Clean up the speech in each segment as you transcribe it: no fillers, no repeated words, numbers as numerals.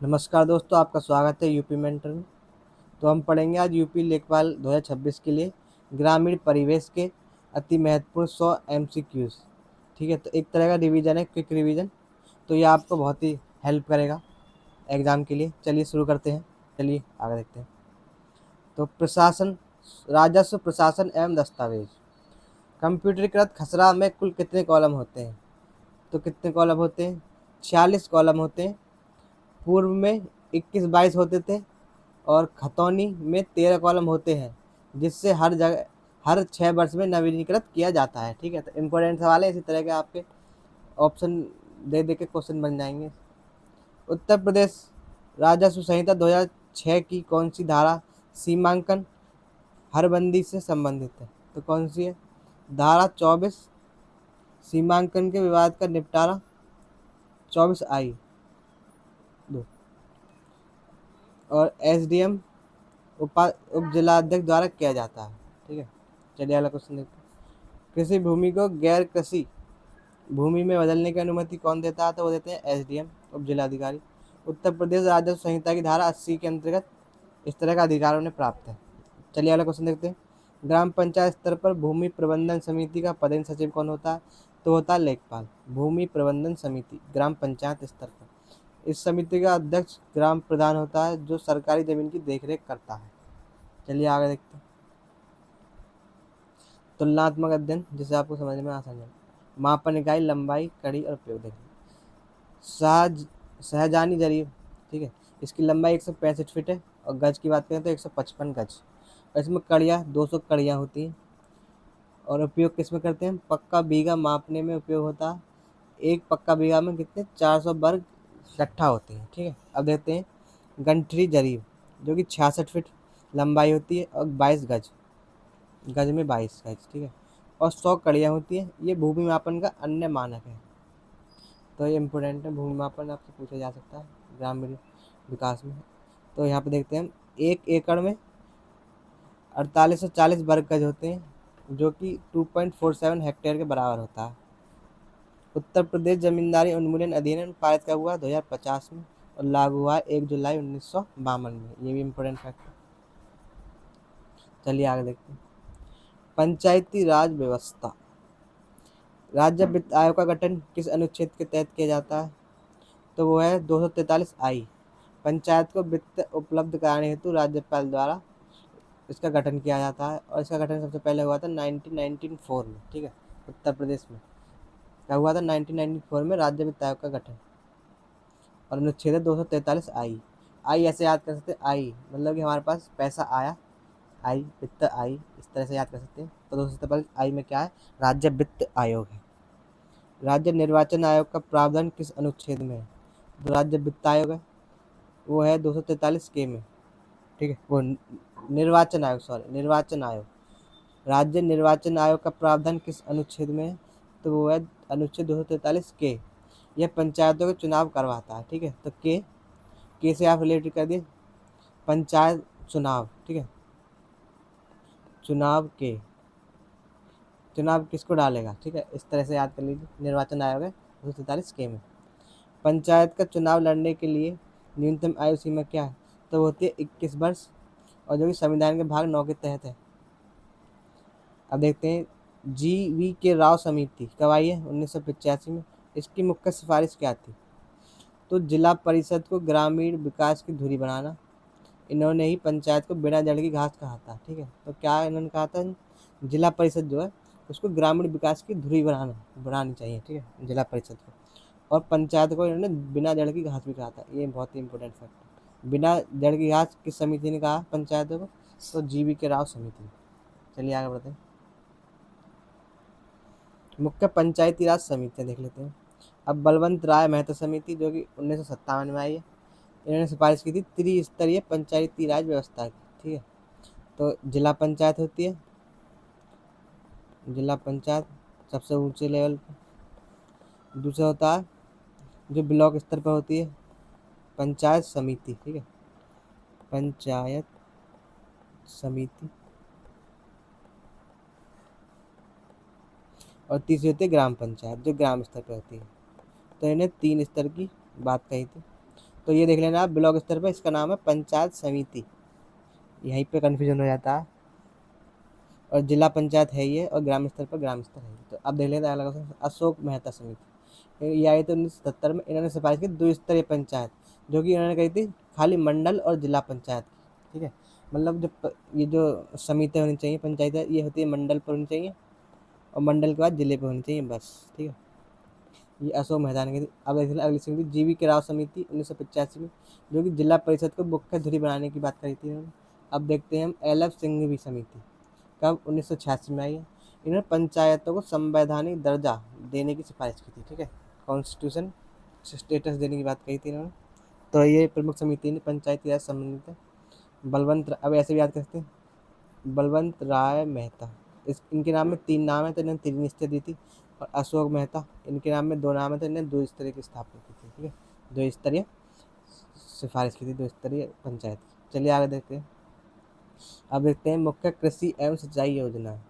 नमस्कार दोस्तों, आपका स्वागत है यूपी मेंटर में। तो हम पढ़ेंगे आज यूपी लेखपाल 2026 के लिए ग्रामीण परिवेश के अति महत्वपूर्ण 100 एमसीक्यूज। ठीक है, तो एक तरह का रिवीजन है, क्विक रिवीजन। तो ये आपको बहुत ही हेल्प करेगा एग्जाम के लिए। चलिए शुरू करते हैं। चलिए आगे देखते हैं। तो प्रशासन, राजस्व प्रशासन एवं दस्तावेज। कंप्यूटरीकृत खसरा में कुल कितने कॉलम होते हैं? तो कितने कॉलम होते हैं? 46 कॉलम होते हैं। पूर्व में 21-22 होते थे और खतौनी में 13 कॉलम होते हैं, जिससे हर 6 वर्ष में नवीनीकृत किया जाता है। ठीक है, तो इम्पोर्टेंट सवाल है, इसी तरह के आपके ऑप्शन दे दे के क्वेश्चन बन जाएंगे। उत्तर प्रदेश राजस्व संहिता 2006 की कौन सी धारा सीमांकन हरबंदी से संबंधित है? तो कौन सी है? धारा 24, सीमांकन के विवाद का निपटारा। 24I दो। और एसडीएम उप जिलाध्यक्ष द्वारा किया जाता है। ठीक है, चलिए अगला क्वेश्चन देखते हैं। कृषि भूमि को गैर कृषि भूमि में बदलने की अनुमति कौन देता है? तो वो देते हैं एसडीएम, उप जिलाधिकारी। उत्तर प्रदेश राजस्व संहिता की धारा 80 के अंतर्गत इस तरह का अधिकार उन्हें प्राप्त है। चलिए अगला क्वेश्चन देखते हैं। ग्राम पंचायत स्तर पर भूमि प्रबंधन समिति का पदेन सचिव कौन होता है? तो होता है लेखपाल। भूमि प्रबंधन समिति ग्राम पंचायत स्तर पर, इस समिति का अध्यक्ष ग्राम प्रधान होता है, जो सरकारी जमीन की देखरेख करता है। चलिए आगे देखते हैं। तुलनात्मक अध्ययन, जिसे आपको समझ में आसान है। मापन इकाई, लंबाई, कड़ी और उपयोग देखिए। सहजानी जरीब। ठीक है, इसकी लंबाई 165 फीट है और गज की बात करें तो 155 गज। और इसमें कड़ियाँ 200 कड़ियाँ होती हैं। और उपयोग किस में करते हैं? पक्का बीघा मापने में उपयोग होता है। एक पक्का बीघा में कितने? 400 वर्ग गट्ठा होते हैं। ठीक है, अब देखते हैं गंठरी जरीब, जो कि 66 फीट लंबाई होती है और 22 गज, गज में 22 गज। ठीक है, और 100 कड़ियाँ होती हैं। ये भूमि मापन का अन्य मानक है। तो ये इम्पोर्टेंट है, भूमि मापन आपसे पूछा जा सकता है ग्रामीण विकास में। तो यहाँ पे देखते हैं, 1 एकड़ में 4840 वर्ग गज होते हैं, जो कि 2.47 हेक्टेयर के बराबर होता है। उत्तर प्रदेश जमींदारी उन्मूलन अधिनियम पारित कब हुआ? 2050 में, और लागू हुआ 1 जुलाई 1952 में। ये भी इम्पोर्टेंट फैक्ट है। चलिए आगे देखते हैं। पंचायती राज व्यवस्था। राज्य वित्त आयोग का गठन किस अनुच्छेद के तहत किया जाता है? तो वो है 243I। पंचायत को वित्त उपलब्ध कराने हेतु राज्यपाल द्वारा इसका गठन किया जाता है, और इसका गठन सबसे पहले हुआ था 1994 में। ठीक है, उत्तर प्रदेश में क्या हुआ था? 1994 में राज्य वित्त आयोग का गठन। और अनुच्छेद है 243I। आई ऐसे याद कर सकते हैं, आई मतलब कि हमारे पास पैसा आया, आई वित्त आई, इस तरह से याद कर सकते हैं। तो 243I में क्या है? राज्य वित्त आयोग है। राज्य निर्वाचन आयोग का प्रावधान किस अनुच्छेद में है? तो राज्य वित्त आयोग है, वो है 243K में। ठीक है, वो निर्वाचन आयोग, सॉरी निर्वाचन आयोग। राज्य निर्वाचन आयोग का प्रावधान किस अनुच्छेद में है? तो वो है अनुच्छेद 243K। यह पंचायतों के चुनाव करवाता है। ठीक है, तो के से आप रिलेटेड कर दिए पंचायत चुनाव। ठीक है, चुनाव के, चुनाव किसको डालेगा? ठीक है, इस तरह से याद कर लीजिए। निर्वाचन आयोग है 243K में। पंचायत का चुनाव लड़ने के लिए न्यूनतम आयु सीमा क्या है? तो वो होती है 21 वर्ष, और जो कि संविधान के भाग 9 के तहत है। अब देखते हैं GV के राव समिति कब आई है? 1985 में। इसकी मुख्य सिफारिश क्या थी? तो जिला परिषद को ग्रामीण विकास की धुरी बनाना। इन्होंने ही पंचायत को बिना जड़ की घास कहा था। ठीक है, तो क्या इन्होंने कहा था? जिला परिषद जो है उसको ग्रामीण विकास की धुरी बनानी चाहिए। ठीक है, जिला परिषद को। और पंचायत को इन्होंने बिना जड़ की घास भी कहा था। ये बहुत ही इंपॉर्टेंट फैक्ट है। बिना जड़ की घास किस समिति ने कहा पंचायतों को? तो GV के राव समिति। चलिए आगे बढ़ते हैं। मुख्य पंचायती राज समितियाँ देख लेते हैं। अब बलवंत राय मेहता समिति, जो कि 1957 में आई है, इन्होंने सिफारिश की थी त्रिस्तरीय पंचायती राज व्यवस्था की। ठीक है, तो जिला पंचायत होती है, जिला पंचायत सबसे ऊंचे लेवल पर। दूसरा होता है जो ब्लॉक स्तर पर होती है, पंचायत समिति। ठीक है, पंचायत समिति। और तीसरी होती है ग्राम पंचायत, जो ग्राम स्तर पर होती है। तो इन्हें 3 स्तर की बात कही थी। तो ये देख लेना आप, ब्लॉक स्तर पर इसका नाम है पंचायत समिति, यहीं पे कन्फ्यूजन हो जाता है। और जिला पंचायत है ये, और ग्राम स्तर पर ग्राम स्तर है ये। तो अब देख लेते हैं अगला क्वेश्चन, अशोक मेहता समिति, ये आई थी 1977 में। इन्होंने सिफारिश की द्विस्तरीय पंचायत, जो कि इन्होंने कही थी खाली मंडल और जिला पंचायत की, ठीक है। मतलब ये जो समिति होनी चाहिए पंचायत ये होती है मंडल पर होनी चाहिए, और मंडल के बाद जिले पर होनी चाहिए, बस, ठीक है। ये अशोक मेहता ने की थी। अब अगली समिति जीवी के राव समिति 1985 में, जो कि जिला परिषद को मुख्य धुरी बनाने की बात करी थी इन्होंने। अब देखते हैं हम LF सिंघवी समिति, कब 1986 में आई है। इन्होंने पंचायतों को संवैधानिक दर्जा देने की सिफारिश की थी, ठीक है, कॉन्स्टिट्यूशन स्टेटस देने की बात कही थी इन्होंने। तो ये प्रमुख समिति ने पंचायती राज संबंधित है। अब ऐसे भी याद कर सकते हैं, बलवंत राय मेहता, इनके नाम में 3 नाम है, तो इन्होंने 3 निश्चय दी थी। और अशोक मेहता, इनके नाम में 2 नाम है, तो इन्होंने 2 स्तरीय की स्थापना की थी, ठीक है, 2 स्तरीय सिफारिश की थी, 2 स्तरीय पंचायत की। चलिए आगे देखते हैं। अब देखते हैं मुख्य कृषि एवं सिंचाई योजना।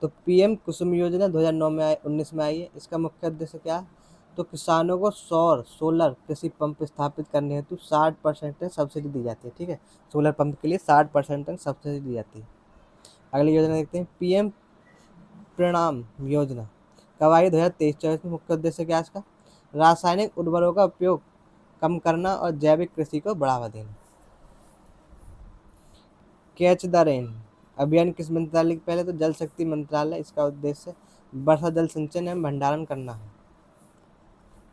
तो PM कुसुम योजना 2009 में 19 में आई है। इसका मुख्य उद्देश्य क्या है, तो किसानों को सोलर कृषि पंप स्थापित करने हेतु 60% तक सब्सिडी दी जाती है, ठीक है। सोलर पंप के लिए 60% तक सब्सिडी दी जाती है। अगली योजना देखते हैं, PM प्रणाम योजना, कब आई? 2023-24 में। मुख्य उद्देश्य क्या है इसका, रासायनिक उर्वरकों का उपयोग कम करना और जैविक कृषि को बढ़ावा देना। कैच द रेन अभियान किस मंत्रालय की? पहले तो जल शक्ति मंत्रालय, इसका उद्देश्य वर्षा जल संचयन एवं भंडारण करना है।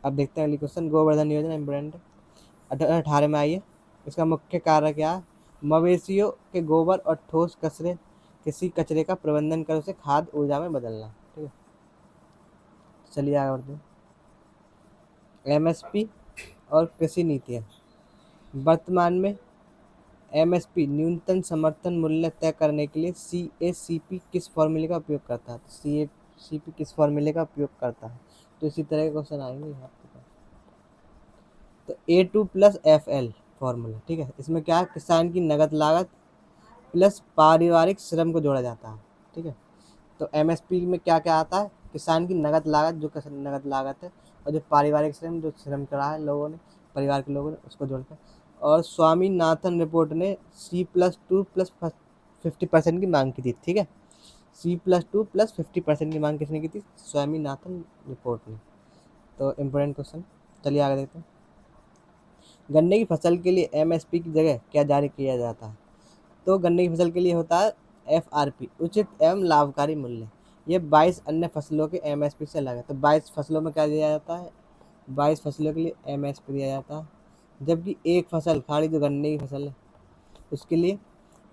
अब देखते हैं अगली क्वेश्चन, गोवर्धन योजना इम्पोर्टेंट है, 2018 में आई है। इसका मुख्य कार्य क्या है, मवेशियों के गोबर और ठोस कचरे किसी कचरे का प्रबंधन कर उसे खाद ऊर्जा में बदलना, ठीक है। चलिए आगे बढ़ते हैं। MSP और कृषि नीतियाँ। वर्तमान में MSP न्यूनतम समर्थन मूल्य तय करने के लिए CACP किस फॉर्मूले का उपयोग करता है? तो CACP किस फॉर्मूले का उपयोग करता है? तो इसी तरह के क्वेश्चन आएंगे यहाँ पे। तो A2+FL फॉर्मूला, ठीक है। इसमें क्या है, किसान की नगद लागत प्लस पारिवारिक श्रम को जोड़ा जाता है, ठीक है। तो MSP में क्या क्या आता है, किसान की नगद लागत, जो नगद लागत है, और जो पारिवारिक श्रम, जो श्रम करा है लोगों ने, परिवार के लोगों ने, उसको जोड़कर। और स्वामीनाथन रिपोर्ट ने C+2+50% की मांग की थी, ठीक है। C+2+50% की मांग किसने की थी? स्वामीनाथन रिपोर्ट ने। तो इम्पोर्टेंट क्वेश्चन, चलिए आगे देखते हैं। गन्ने की फसल के लिए MSP की जगह क्या जारी किया जाता है? तो गन्ने की फसल के लिए होता है FRP, उचित एवं लाभकारी मूल्य। ये 22 अन्य फसलों के MSP से अलग है। तो 22 फसलों में क्या दिया जाता है, 22 फसलों के लिए MSP दिया जाता है, जबकि एक फसल खाली जो गन्ने की फसल है उसके लिए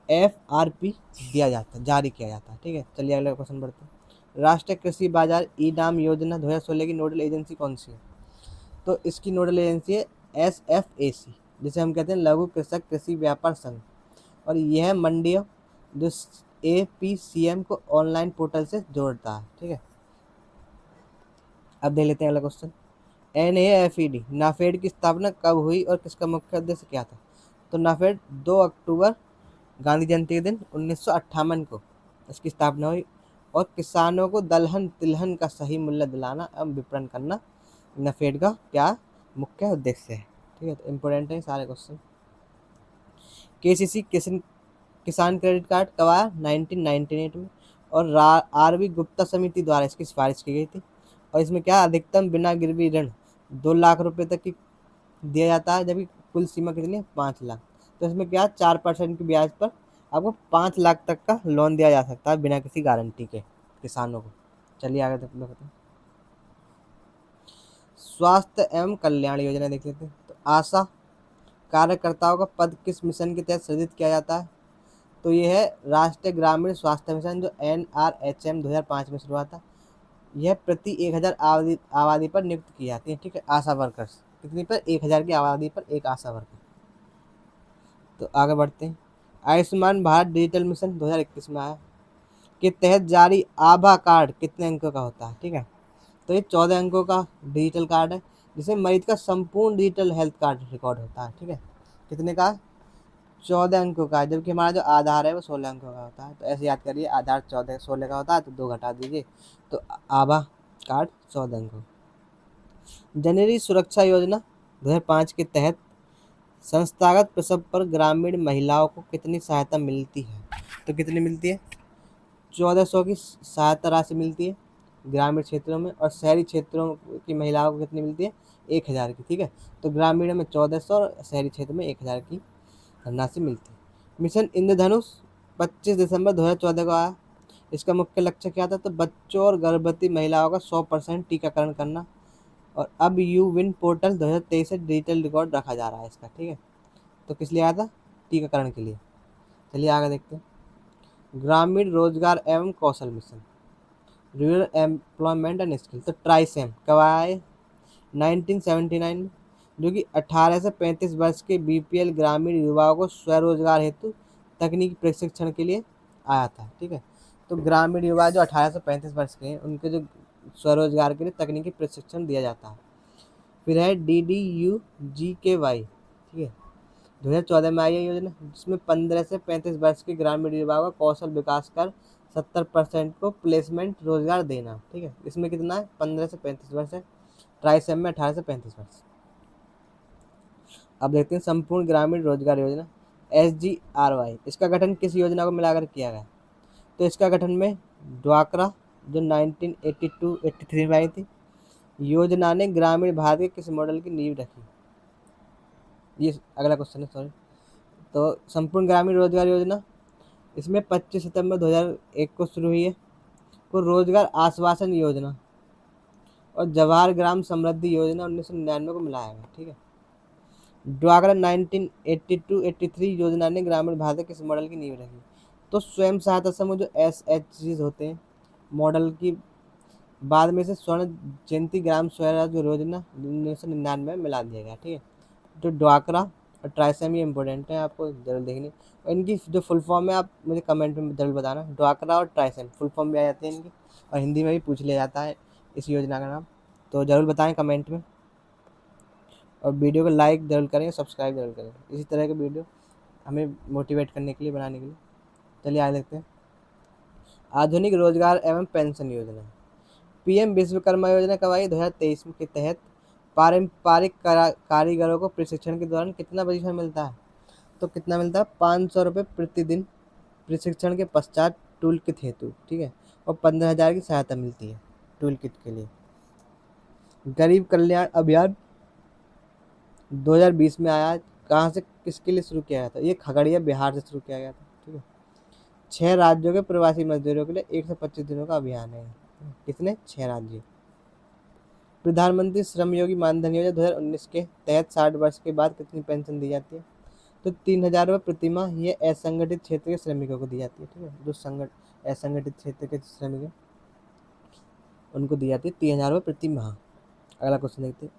FRP दिया जाता है, जारी किया जाता है, ठीक है। चलिए अगला क्वेश्चन बढ़ते हैं। राष्ट्रीय कृषि बाजार नाम योजना 2016 की नोडल एजेंसी कौन सी है? तो इसकी नोडल एजेंसी है SFAC, जिसे हम कहते हैं लघु कृषक कृषि व्यापार संघ। और यह मंडियों जो APCM को ऑनलाइन पोर्टल से जोड़ता है, ठीक है। अब देख लेते हैं अगला क्वेश्चन, NAFED नाफेड की स्थापना कब हुई और किसका मुख्य उद्देश्य क्या था? तो नाफेड 2 अक्टूबर गांधी जयंती के दिन 1958 को इसकी स्थापना हुई, और किसानों को दलहन तिलहन का सही मूल्य दिलाना एवं विपणन करना नाफेड का क्या मुख्य उद्देश्य है, ठीक है। तो इम्पोर्टेंट है सारे क्वेश्चन। KCC किसान क्रेडिट कार्ड कब आया? 1998 में। और RV गुप्ता समिति द्वारा इसकी सिफारिश की गई थी। और इसमें क्या, अधिकतम बिना गिरवी ऋण 2 लाख रुपए तक की दिया जाता है, जबकि कुल सीमा कितनी है? 5 लाख। तो इसमें क्या, 4% की ब्याज पर आपको 5 लाख तक का लोन दिया जा सकता है बिना किसी गारंटी के किसानों को। चलिए आगे तक बताते हैं। स्वास्थ्य एवं कल्याण योजना देख लेते हैं। तो आशा कार्यकर्ताओं का पद किस मिशन के तहत सृजित किया जाता है? तो ये है राष्ट्रीय ग्रामीण स्वास्थ्य मिशन, जो NRHM 2005 में शुरू हुआ था। यह प्रति 1000 आबादी पर नियुक्त की जाती है, ठीक है, आशा वर्कर्स। कितनी पर? 1000 की आबादी पर एक आशा वर्कर। तो आगे बढ़ते हैं। आयुष्मान भारत डिजिटल मिशन 2021 में आया, के तहत जारी आभा कार्ड कितने अंकों का होता है? ठीक है, तो ये 14 अंकों का डिजिटल कार्ड है, जिसमें मरीज का संपूर्ण डिजिटल हेल्थ कार्ड रिकॉर्ड होता है, ठीक है। कितने का? 14 अंकों का, जबकि हमारा जो आधार है वो 16 अंकों का होता है। तो ऐसे याद करिए, आधार 16 का होता है, तो 2 घटा दीजिए, तो आभा कार्ड 14 अंकों। जननी सुरक्षा योजना 2005 के तहत संस्थागत प्रसव पर ग्रामीण महिलाओं को कितनी सहायता मिलती है? तो कितनी मिलती है? 1400 की सहायता राशि मिलती है ग्रामीण क्षेत्रों में, और शहरी क्षेत्रों की महिलाओं को कितनी मिलती है? 1000 की। ठीक है, तो ग्रामीण में 1400 और शहरी क्षेत्र में 1000 की धनराशि मिलती है। मिशन इंद्रधनुष 25 दिसंबर 2014 को आया। इसका मुख्य लक्ष्य क्या था? तो बच्चों और गर्भवती महिलाओं का 100% टीकाकरण करना। और अब यू विन पोर्टल 2023 से डिजिटल रिकॉर्ड रखा जा रहा है इसका। ठीक है, तो किस लिए आया था? टीकाकरण के लिए। चलिए आगे देखते हैं। ग्रामीण रोजगार एवं कौशल मिशन, रूरल एम्प्लॉयमेंट एंड स्किल, तो ट्राइसेम कब आए? 1979 में, जो कि 18 से 35 वर्ष के बीपीएल ग्रामीण युवाओं को स्वरोजगार हेतु तकनीकी प्रशिक्षण के लिए आया था। ठीक है, तो ग्रामीण युवा जो 18 से 35 वर्ष के हैं उनके जो स्वरोजगार के लिए तकनीकी प्रशिक्षण दिया जाता है। फिर है DDU-GKY। ठीक है, 2014 में आई है योजना, जिसमें 15 से 35 वर्ष के ग्रामीण युवाओं का कौशल विकास कर 70% को प्लेसमेंट रोजगार देना। ठीक है, इसमें कितना है? 15 से 35 वर्ष है। ट्राइसेम में 18 से 35 वर्ष। अब देखते हैं संपूर्ण ग्रामीण रोजगार योजना, SGRY। इसका गठन किस योजना को मिलाकर किया गया? तो इसका गठन में ड्वाक्रा, जो 1982-83 में आई थी, योजना ने ग्रामीण भारत के किस मॉडल की नींव रखी? ये अगला क्वेश्चन है, सॉरी। तो संपूर्ण ग्रामीण रोजगार योजना, इसमें 25 सितंबर 2001 को शुरू हुई है। को रोजगार आश्वासन योजना और जवाहर ग्राम समृद्धि योजना 1999 को मिलाया गया। ठीक है, ड्वागरा 1982-83 योजना ने ग्रामीण भारत किस मॉडल की नींव रखी? तो स्वयं सहायता समूह, जो SHGs होते हैं, मॉडल की बाद में से स्वर्ण जयंती ग्राम स्वराज योजना 1999 में मिला दिया गया। ठीक है, तो ड्वाकरा और ट्राइसेम ये इंपॉर्टेंट है, आपको जरूर देखनी। और इनकी जो फुल फॉर्म है आप मुझे कमेंट में जरूर बताना। ड्वाकरा और ट्राइसेम फुल फॉर्म भी आ जाती है इनकी, और हिंदी में भी पूछ लिया जाता है इस योजना का नाम, तो ज़रूर बताएं कमेंट में। और वीडियो को लाइक जरूर करें, सब्सक्राइब जरूर करें, इसी तरह के वीडियो हमें मोटिवेट करने के लिए, बनाने के लिए। चलिए आगे देखते हैं। आधुनिक रोजगार एवं पेंशन योजना, PM विश्वकर्मा योजना कब आई? 2023 के तहत पारंपरिक कारीगरों को प्रशिक्षण के दौरान कितना प्रशिक्षण मिलता है? तो कितना मिलता है? 500 रुपये प्रतिदिन प्रशिक्षण के पश्चात टूल किट हेतु। ठीक है, और 15,000 की सहायता मिलती है टूल किट के लिए। गरीब कल्याण अभियान 2020 में आया, कहाँ से किसके लिए शुरू किया गया था? ये खगड़िया बिहार से शुरू किया गया था। ठीक है, 6 राज्यों के प्रवासी मजदूरों के लिए 125 दिनों का अभियान है। कितने? 6 राज्य। प्रधानमंत्री श्रम योगी मानधन योजना 2019 के तहत 60 वर्ष के बाद कितनी पेंशन दी जाती है? तो 3,000 रुपये प्रति माह। ये असंगठित क्षेत्र के श्रमिकों को दी जाती है। ठीक है, जो असंगठित क्षेत्र के श्रमिक हैं उनको दी जाती है 3,000 रुपये प्रति माह। अगला क्वेश्चन देखते हैं।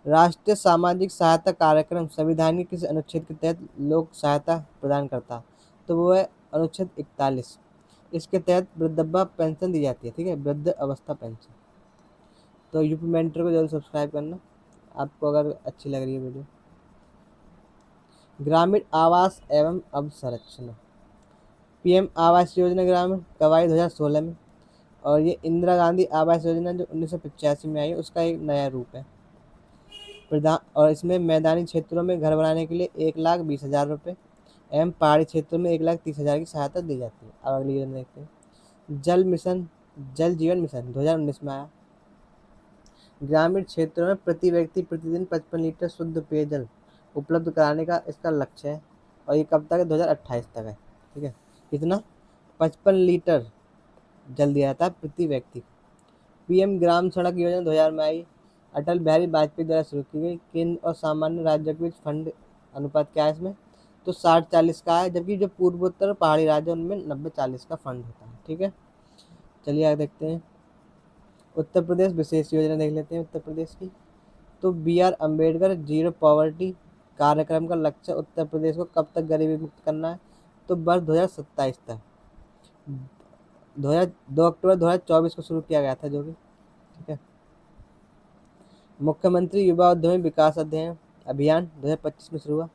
राष्ट्रीय सामाजिक सहायता कार्यक्रम संविधान के किस अनुच्छेद के तहत लोक सहायता प्रदान करता है? तो वो है अनुच्छेद 41। इसके तहत वृद्धाप्य पेंशन दी जाती है। ठीक है, वृद्ध अवस्था पेंशन। तो यूपी मेंटर को जरूर सब्सक्राइब करना आपको अगर अच्छी लग रही है वीडियो। ग्रामीण आवास एवं अवसंरचना, PM आवास योजना ग्रामीण कब आई? 2016 में। और ये इंदिरा गांधी आवास योजना जो 1985 में आई है, उसका एक नया रूप है। और इसमें मैदानी क्षेत्रों में घर बनाने के लिए 1,20,000 रुपये एवं पहाड़ी क्षेत्रों में 1,30,000 की सहायता दी जाती है। अब अगली योजना देखते हैं। जल जीवन मिशन 2019 में आया। ग्रामीण क्षेत्रों में प्रति व्यक्ति प्रतिदिन 55 लीटर शुद्ध पेयजल उपलब्ध कराने का इसका लक्ष्य है, और ये कब तक है? 2028 तक है। ठीक है, कितना? 55 लीटर जल दिया जाता है प्रति व्यक्ति। PM ग्राम सड़क योजना 2000 में आई, अटल बिहारी वाजपेयी द्वारा शुरू की गई। केंद्र और सामान्य राज्यों के बीच फंड अनुपात क्या है इसमें? तो 60-40 का है, जबकि जो पूर्वोत्तर पहाड़ी राज्य उनमें 90-40 का फंड होता है। ठीक है, चलिए आगे देखते हैं। उत्तर प्रदेश विशेष योजना देख लेते हैं उत्तर प्रदेश की। तो BR अम्बेडकर जीरो पॉवर्टी कार्यक्रम का लक्ष्य उत्तर प्रदेश को कब तक गरीबी मुक्त करना है? तो वर्ष 2027 तक। 2 अक्टूबर 2024 को शुरू किया गया था जो कि। ठीक है, मुख्यमंत्री युवा उद्यमी विकास अभियान 2025 में शुरू हुआ।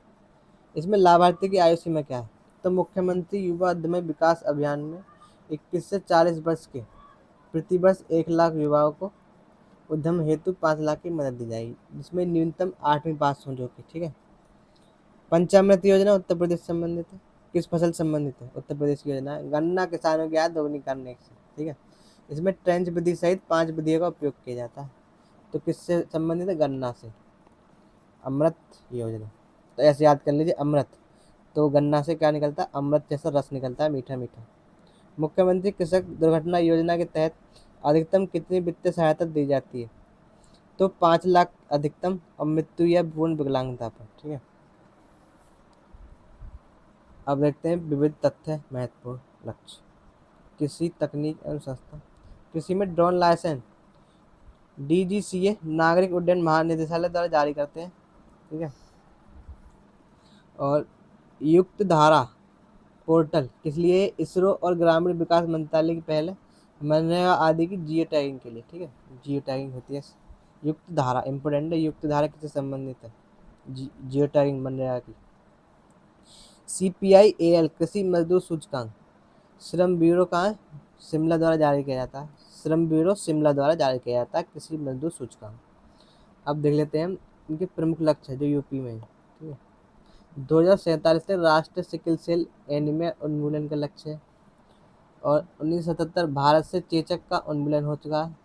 इसमें लाभार्थी की आयु सीमा क्या है? तो मुख्यमंत्री युवा उद्यमी विकास अभियान में 21 से 40 वर्ष के प्रति वर्ष 1 लाख युवाओं को उद्यम हेतु 5 लाख की मदद दी जाएगी, जिसमें न्यूनतम 8वीं पास हो जो कि। ठीक है, पंचामृत योजना उत्तर प्रदेश से संबंधित है। किस फसल संबंधित है? उत्तर प्रदेश की योजना है। गन्ना किसानों की आय दोगुनी करने से, ठीक है। इसमें ट्रेंच विधि सहित 5 विधियों का उपयोग किया जाता है। तो किससे संबंधित है? गन्ना से। अमृत योजना, तो ऐसे याद कर लीजिए अमृत, तो गन्ना से क्या निकलता है? अमृत जैसा रस निकलता है, मीठा मीठा। मुख्यमंत्री कृषक दुर्घटना योजना के तहत अधिकतम कितनी वित्तीय सहायता दी जाती है? तो 5 लाख अधिकतम, और मृत्यु या पूर्ण विकलांगता पर, ठीक है। अब देखते हैं विविध तथ्य महत्वपूर्ण लक्ष्य। कृषि तकनीक एवं संस्था, कृषि में ड्रोन लाइसेंस डीजीसीए नागरिक उड्डयन महानिदेशालय द्वारा जारी करते हैं, ठीक है। और युक्त धारा पोर्टल किस लिए? इसरो और ग्रामीण विकास मंत्रालय की पहल है मनरेगा आदि की जियो टैगिंग के लिए, ठीक है। जियो टैगिंग होती है। युक्त धारा इंपोर्टेंट है। युक्त धारा किससे संबंधित है? जियो टैगिंग मनरेगा की। CPI-AL कृषि मजदूर सूचकांक श्रम ब्यूरो का है? शिमला द्वारा जारी किया जाता है। श्रम ब्यूरो शिमला द्वारा जारी किया जाता है कृषि मजदूर सूचकांक। अब देख लेते हैं इनके प्रमुख लक्ष्य है जो यूपी में है, ठीक है। 2047 तक राष्ट्रीय सिकल सेल एनीमिया उन्मूलन का लक्ष्य है। और 1977 भारत से चेचक का उन्मूलन हो चुका है।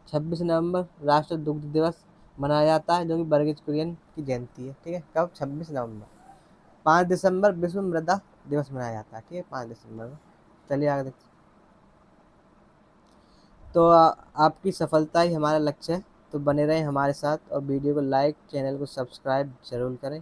26 नवंबर राष्ट्रीय दुग्ध दिवस मनाया जाता है, जो कि वर्गीज कुरियन की जयंती है, ठीक है। कब? 26 नवंबर। 5 दिसंबर विश्व मृदा दिवस मनाया जाता है, ठीक है, 5 दिसंबर में। चलिए आगे देखते हैं। तो आपकी सफलता ही हमारा लक्ष्य है। तो बने रहें हमारे साथ और वीडियो को लाइक, चैनल को सब्सक्राइब जरूर करें।